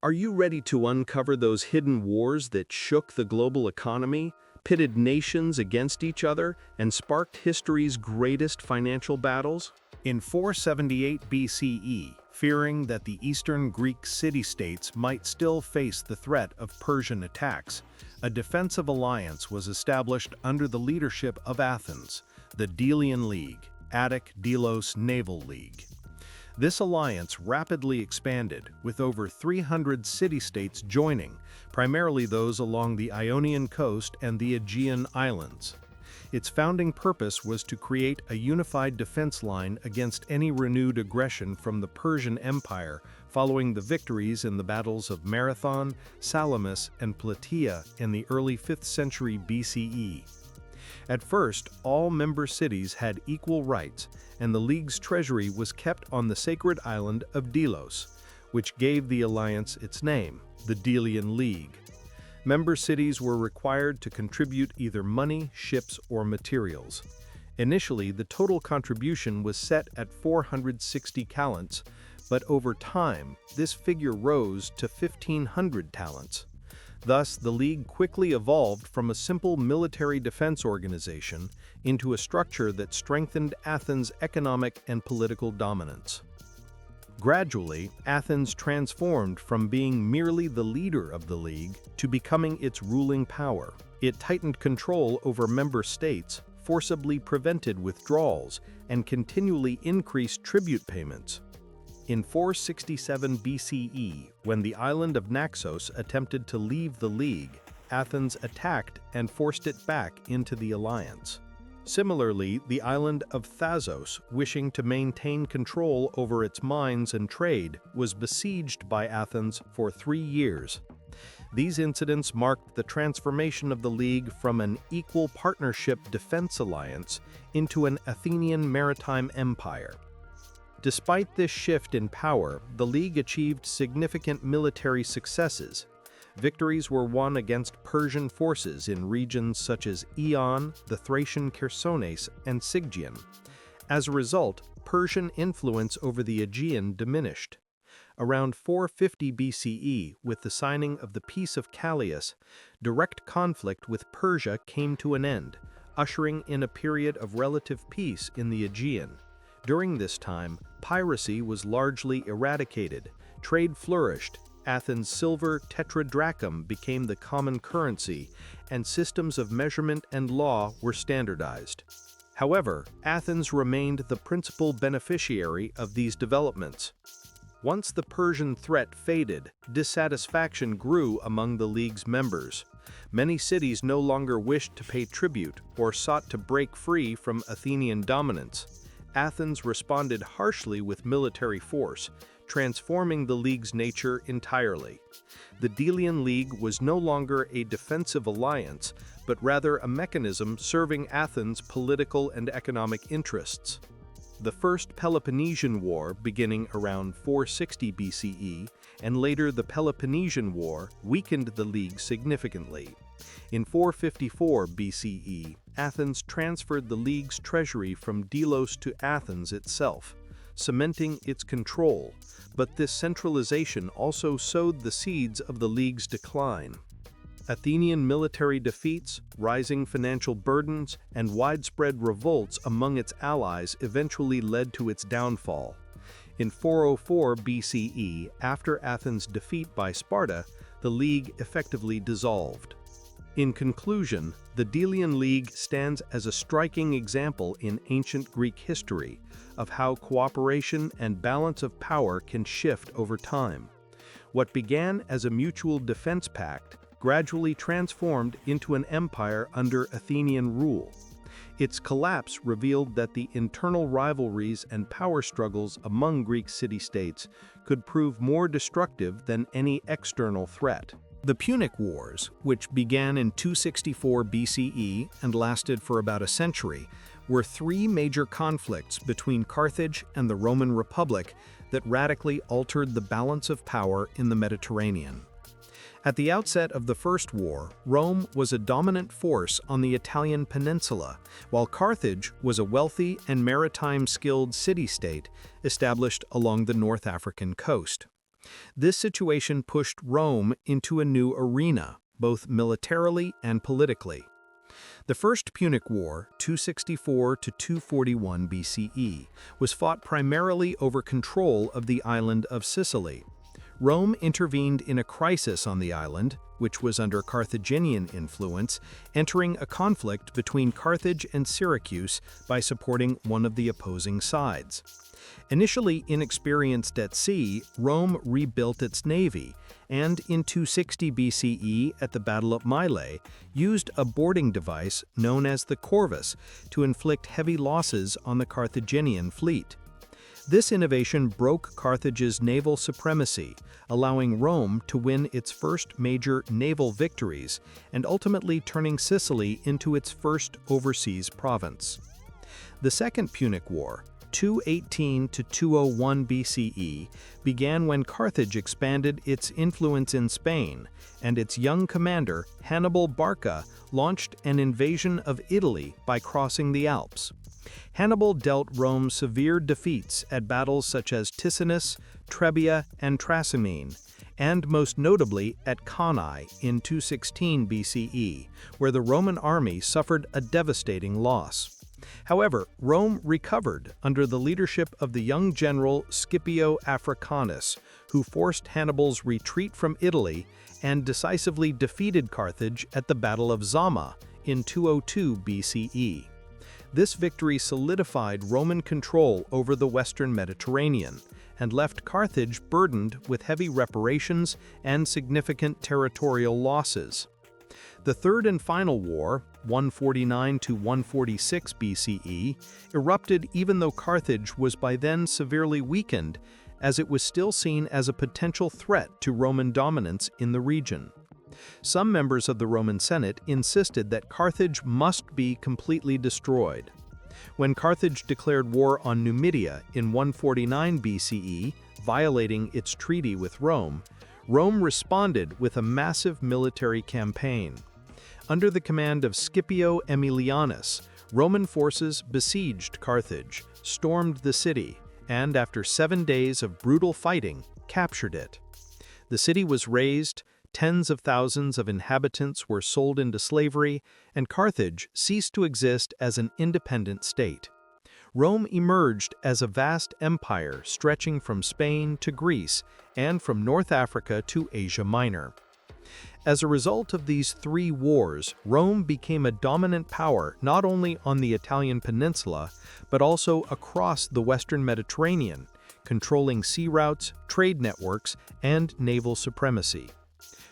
Are you ready to uncover those hidden wars that shook the global economy, pitted nations against each other, and sparked history's greatest financial battles? In 478 BCE, fearing that the eastern Greek city-states might still face the threat of Persian attacks, a defensive alliance was established under the leadership of Athens, the Delian League, Attic-Delos Naval League. This alliance rapidly expanded, with over 300 city-states joining, primarily those along the Ionian coast and the Aegean Islands. Its founding purpose was to create a unified defense line against any renewed aggression from the Persian Empire following the victories in the battles of Marathon, Salamis, and Plataea in the early 5th century BCE. At first, all member cities had equal rights, and the League's treasury was kept on the sacred island of Delos, which gave the alliance its name, the Delian League. Member cities were required to contribute either money, ships, or materials. Initially, the total contribution was set at 460 talents, but over time, this figure rose to 1,500 talents. Thus, the League quickly evolved from a simple military defense organization into a structure that strengthened Athens' economic and political dominance. Gradually, Athens transformed from being merely the leader of the League to becoming its ruling power. It tightened control over member states, forcibly prevented withdrawals, and continually increased tribute payments. In 467 BCE, when the island of Naxos attempted to leave the League, Athens attacked and forced it back into the alliance. Similarly, the island of Thasos, wishing to maintain control over its mines and trade, was besieged by Athens for 3 years. These incidents marked the transformation of the League from an equal partnership defense alliance into an Athenian maritime empire. Despite this shift in power, the League achieved significant military successes. Victories were won against Persian forces in regions such as Ion, the Thracian Chersones, and Sogdian. As a result, Persian influence over the Aegean diminished. Around 450 BCE, with the signing of the Peace of Callias, direct conflict with Persia came to an end, ushering in a period of relative peace in the Aegean. During this time, piracy was largely eradicated, trade flourished, Athens' silver tetradrachm became the common currency, and systems of measurement and law were standardized. However, Athens remained the principal beneficiary of these developments. Once the Persian threat faded, dissatisfaction grew among the League's members. Many cities no longer wished to pay tribute or sought to break free from Athenian dominance. Athens responded harshly with military force, transforming the League's nature entirely. The Delian League was no longer a defensive alliance, but rather a mechanism serving Athens' political and economic interests. The First Peloponnesian War, beginning around 460 BCE, and later the Peloponnesian War, weakened the League significantly. In 454 BCE, Athens transferred the League's treasury from Delos to Athens itself, cementing its control, but this centralization also sowed the seeds of the League's decline. Athenian military defeats, rising financial burdens, and widespread revolts among its allies eventually led to its downfall. In 404 BCE, after Athens' defeat by Sparta, the League effectively dissolved. In conclusion, the Delian League stands as a striking example in ancient Greek history of how cooperation and balance of power can shift over time. What began as a mutual defense pact gradually transformed into an empire under Athenian rule. Its collapse revealed that the internal rivalries and power struggles among Greek city-states could prove more destructive than any external threat. The Punic Wars, which began in 264 BCE and lasted for about a century, were 3 major conflicts between Carthage and the Roman Republic that radically altered the balance of power in the Mediterranean. At the outset of the First War, Rome was a dominant force on the Italian peninsula, while Carthage was a wealthy and maritime-skilled city-state established along the North African coast. This situation pushed Rome into a new arena, both militarily and politically. The First Punic War, 264 to 241 BCE, was fought primarily over control of the island of Sicily. Rome intervened in a crisis on the island, which was under Carthaginian influence, entering a conflict between Carthage and Syracuse by supporting one of the opposing sides. Initially inexperienced at sea, Rome rebuilt its navy, and in 260 BCE at the Battle of Mylae, used a boarding device known as the corvus to inflict heavy losses on the Carthaginian fleet. This innovation broke Carthage's naval supremacy, allowing Rome to win its first major naval victories and ultimately turning Sicily into its first overseas province. The Second Punic War, 218 to 201 BCE, began when Carthage expanded its influence in Spain, and its young commander, Hannibal Barca, launched an invasion of Italy by crossing the Alps. Hannibal dealt Rome severe defeats at battles such as Ticinus, Trebia, and Trasimene, and most notably at Cannae in 216 BCE, where the Roman army suffered a devastating loss. However, Rome recovered under the leadership of the young general Scipio Africanus, who forced Hannibal's retreat from Italy and decisively defeated Carthage at the Battle of Zama in 202 BCE. This victory solidified Roman control over the western Mediterranean and left Carthage burdened with heavy reparations and significant territorial losses. The third and final war, 149 to 146 BCE, erupted even though Carthage was by then severely weakened, as it was still seen as a potential threat to Roman dominance in the region. Some members of the Roman Senate insisted that Carthage must be completely destroyed. When Carthage declared war on Numidia in 149 BCE, violating its treaty with Rome, Rome responded with a massive military campaign. Under the command of Scipio Aemilianus, Roman forces besieged Carthage, stormed the city, and after 7 days of brutal fighting, captured it. The city was razed, tens of thousands of inhabitants were sold into slavery, and Carthage ceased to exist as an independent state. Rome emerged as a vast empire stretching from Spain to Greece and from North Africa to Asia Minor. As a result of these 3 wars, Rome became a dominant power not only on the Italian peninsula, but also across the western Mediterranean, controlling sea routes, trade networks, and naval supremacy.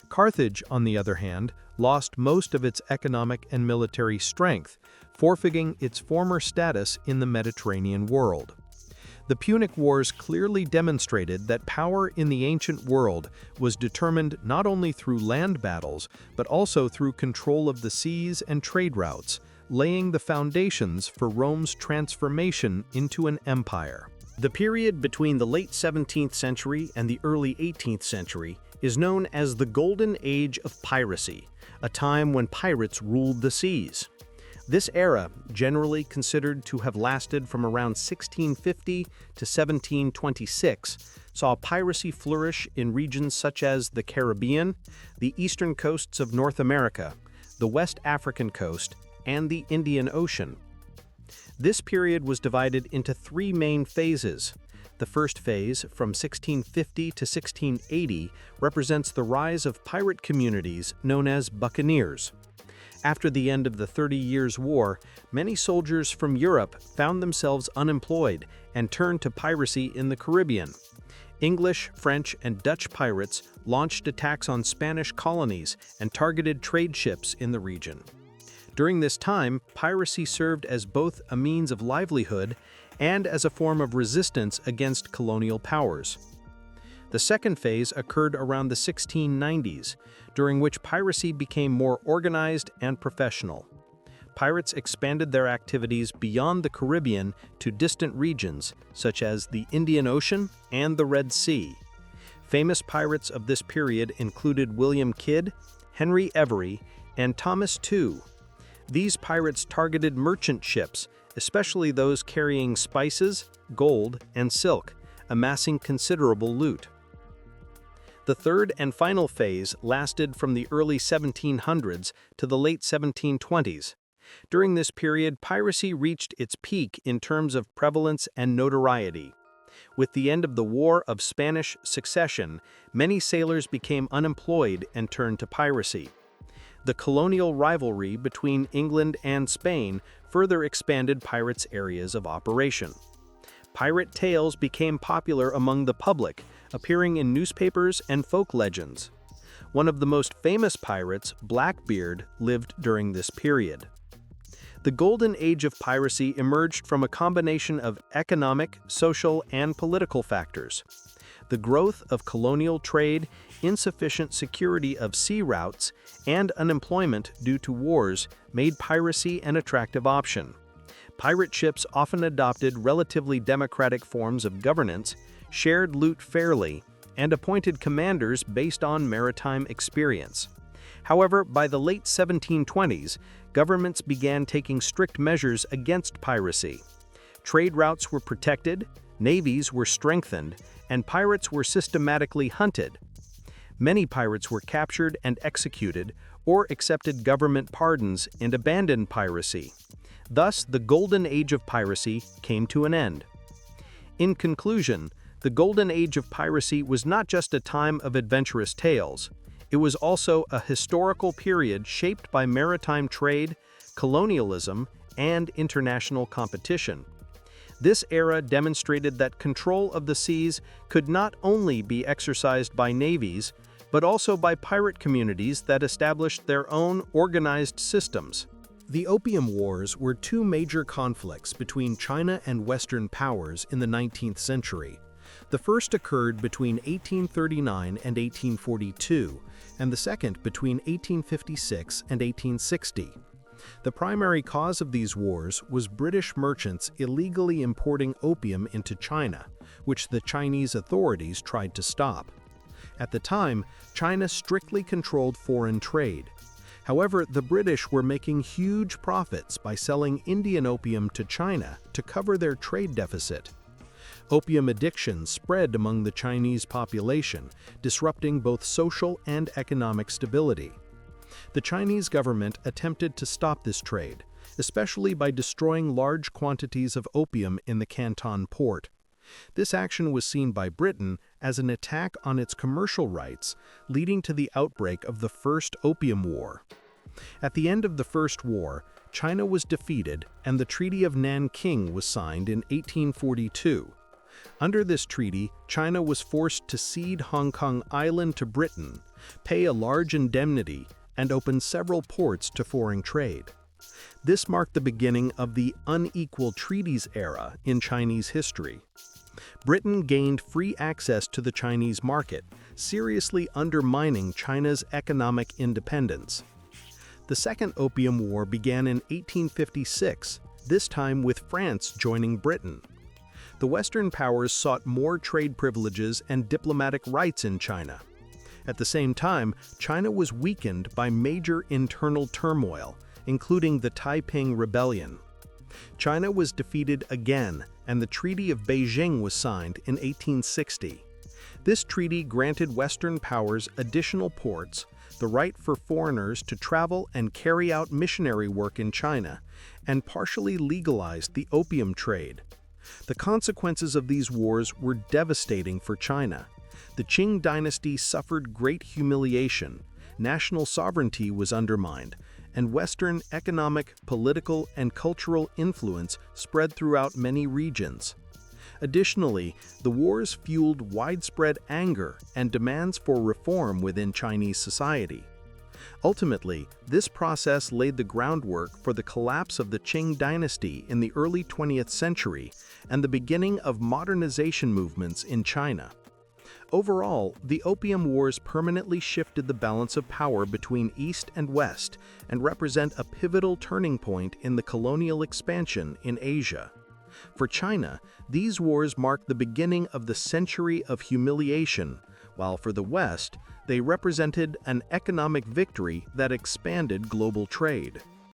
Carthage, on the other hand, lost most of its economic and military strength, forfeiting its former status in the Mediterranean world. The Punic Wars clearly demonstrated that power in the ancient world was determined not only through land battles, but also through control of the seas and trade routes, laying the foundations for Rome's transformation into an empire. The period between the late 17th century and the early 18th century is known as the Golden Age of Piracy, a time when pirates ruled the seas. This era, generally considered to have lasted from around 1650 to 1726, saw piracy flourish in regions such as the Caribbean, the eastern coasts of North America, the West African coast, and the Indian Ocean. This period was divided into 3 main phases. The first phase, from 1650 to 1680, represents the rise of pirate communities known as buccaneers. After the end of the 30 Years' War, many soldiers from Europe found themselves unemployed and turned to piracy in the Caribbean. English, French, and Dutch pirates launched attacks on Spanish colonies and targeted trade ships in the region. During this time, piracy served as both a means of livelihood and as a form of resistance against colonial powers. The second phase occurred around the 1690s, during which piracy became more organized and professional. Pirates expanded their activities beyond the Caribbean to distant regions, such as the Indian Ocean and the Red Sea. Famous pirates of this period included William Kidd, Henry Every, and Thomas Tew. These pirates targeted merchant ships, especially those carrying spices, gold, and silk, amassing considerable loot. The third and final phase lasted from the early 1700s to the late 1720s. During this period, piracy reached its peak in terms of prevalence and notoriety. With the end of the War of Spanish Succession, many sailors became unemployed and turned to piracy. The colonial rivalry between England and Spain further expanded pirates' areas of operation. Pirate tales became popular among the public, appearing in newspapers and folk legends. One of the most famous pirates, Blackbeard, lived during this period. The golden age of piracy emerged from a combination of economic, social, and political factors. The growth of colonial trade, insufficient security of sea routes, and unemployment due to wars made piracy an attractive option. Pirate ships often adopted relatively democratic forms of governance, shared loot fairly, and appointed commanders based on maritime experience. However, by the late 1720s, governments began taking strict measures against piracy. Trade routes were protected, navies were strengthened, and pirates were systematically hunted. Many pirates were captured and executed, or accepted government pardons and abandoned piracy. Thus, the golden age of piracy came to an end. In conclusion, the golden age of piracy was not just a time of adventurous tales. It was also a historical period shaped by maritime trade, colonialism, and international competition. This era demonstrated that control of the seas could not only be exercised by navies, but also by pirate communities that established their own organized systems. The Opium Wars were two major conflicts between China and Western powers in the 19th century. The first occurred between 1839 and 1842, and the second between 1856 and 1860. The primary cause of these wars was British merchants illegally importing opium into China, which the Chinese authorities tried to stop. At the time, China strictly controlled foreign trade. However, the British were making huge profits by selling Indian opium to China to cover their trade deficit. Opium addiction spread among the Chinese population, disrupting both social and economic stability. The Chinese government attempted to stop this trade, especially by destroying large quantities of opium in the Canton port. This action was seen by Britain as an attack on its commercial rights, leading to the outbreak of the First Opium War. At the end of the First War, China was defeated and the Treaty of Nanking was signed in 1842. Under this treaty, China was forced to cede Hong Kong Island to Britain, pay a large indemnity, and open several ports to foreign trade. This marked the beginning of the unequal treaties era in Chinese history. Britain gained free access to the Chinese market, seriously undermining China's economic independence. The Second Opium War began in 1856, this time with France joining Britain. The Western powers sought more trade privileges and diplomatic rights in China. At the same time, China was weakened by major internal turmoil, including the Taiping Rebellion. China was defeated again, and the Treaty of Beijing was signed in 1860. This treaty granted Western powers additional ports, the right for foreigners to travel and carry out missionary work in China, and partially legalized the opium trade. The consequences of these wars were devastating for China. The Qing dynasty suffered great humiliation, national sovereignty was undermined, and Western economic, political, and cultural influence spread throughout many regions. Additionally, the wars fueled widespread anger and demands for reform within Chinese society. Ultimately, this process laid the groundwork for the collapse of the Qing dynasty in the early 20th century and the beginning of modernization movements in China. Overall, the Opium Wars permanently shifted the balance of power between East and West and represent a pivotal turning point in the colonial expansion in Asia. For China, these wars marked the beginning of the century of humiliation, while for the West, they represented an economic victory that expanded global trade.